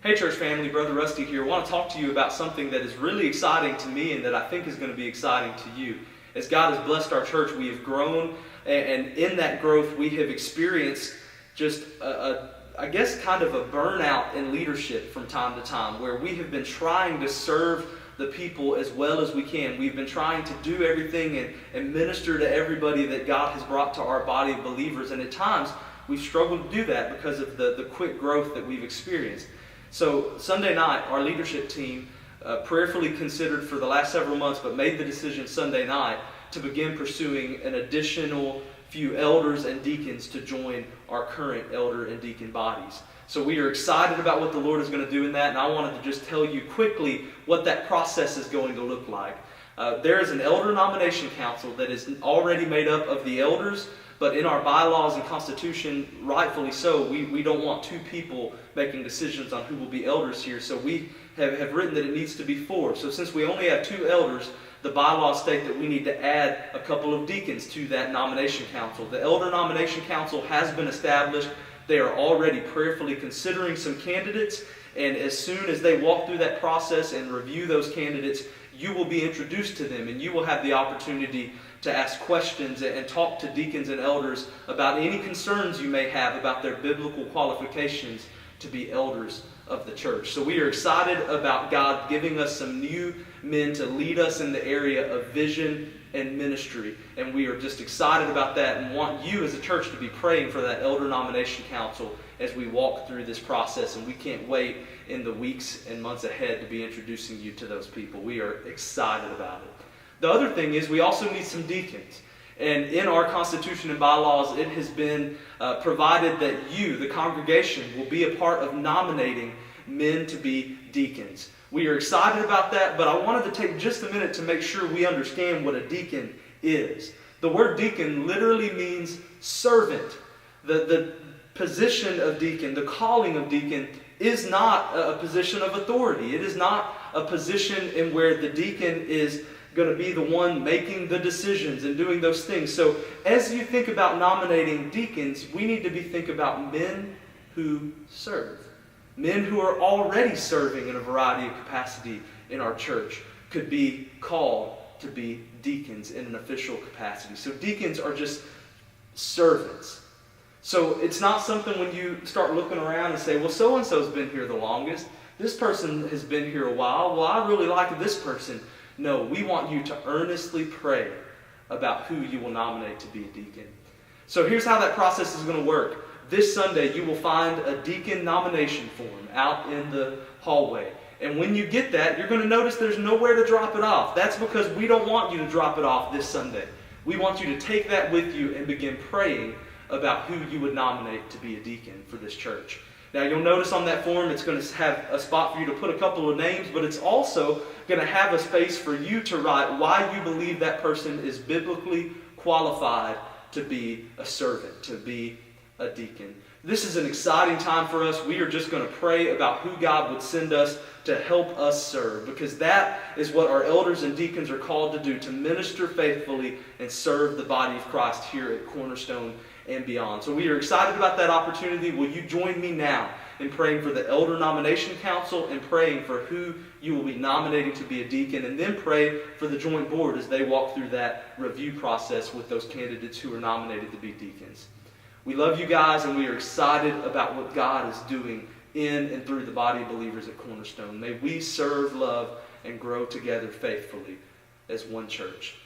Hey church family, Brother Rusty here. I want to talk to you about something that is really exciting to me and that I think is going to be exciting to you. As God has blessed our church, we have grown, and in that growth we have experienced just I guess kind of a burnout in leadership from time to time, where we have been trying to serve the people as well as we can. We've been trying to do everything and minister to everybody that God has brought to our body of believers, and at times we've struggled to do that because of the quick growth that we've experienced. So Sunday night, our leadership team prayerfully considered for the last several months, but made the decision Sunday night to begin pursuing an additional few elders and deacons to join our current elder and deacon bodies. So we are excited about what the Lord is going to do in that, and I wanted to just tell you quickly what that process is going to look like. There is an elder nomination council that is already made up of the elders, but in our bylaws and constitution, rightfully so, we don't want two people making decisions on who will be elders here. So we have written that it needs to be 4. So since we only have 2 elders, the bylaws state that we need to add a couple of deacons to that nomination council. The elder nomination council has been established. They are already prayerfully considering some candidates, and as soon as they walk through that process and review those candidates, you will be introduced to them, and you will have the opportunity to ask questions and talk to deacons and elders about any concerns you may have about their biblical qualifications to be elders of the church. So we are excited about God giving us some new men to lead us in the area of vision and ministry, and we are just excited about that and want you as a church to be praying for that elder nomination council as we walk through this process, and we can't wait in the weeks and months ahead to be introducing you to those people. We are excited about it. The other thing is we also need some deacons. And in our constitution and bylaws, it has been provided that you, the congregation, will be a part of nominating men to be deacons. We are excited about that, but I wanted to take just a minute to make sure we understand what a deacon is. The word deacon literally means servant. The position of deacon, the calling of deacon, is not a position of authority. It is not a position in where the deacon is going to be the one making the decisions and doing those things. So as you think about nominating deacons, we need to be thinking about men who serve. Men who are already serving in a variety of capacity in our church could be called to be deacons in an official capacity. So deacons are just servants. So it's not something when you start looking around and say, well, so-and-so's been here the longest. This person has been here a while. Well, I really like this person. No, we want you to earnestly pray about who you will nominate to be a deacon. So here's how that process is going to work. This Sunday, you will find a deacon nomination form out in the hallway. And when you get that, you're going to notice there's nowhere to drop it off. That's because we don't want you to drop it off this Sunday. We want you to take that with you and begin praying about who you would nominate to be a deacon for this church. Now you'll notice on that form it's going to have a spot for you to put a couple of names, but it's also going to have a space for you to write why you believe that person is biblically qualified to be a servant, to be a deacon. This is an exciting time for us. We are just going to pray about who God would send us to help us serve, because that is what our elders and deacons are called to do, to minister faithfully and serve the body of Christ here at Cornerstone and beyond. So we are excited about that opportunity. Will you join me now in praying for the Elder Nomination Council and praying for who you will be nominating to be a deacon, and then pray for the joint board as they walk through that review process with those candidates who are nominated to be deacons. We love you guys, and we are excited about what God is doing in and through the body of believers at Cornerstone. May we serve, love, and grow together faithfully as one church.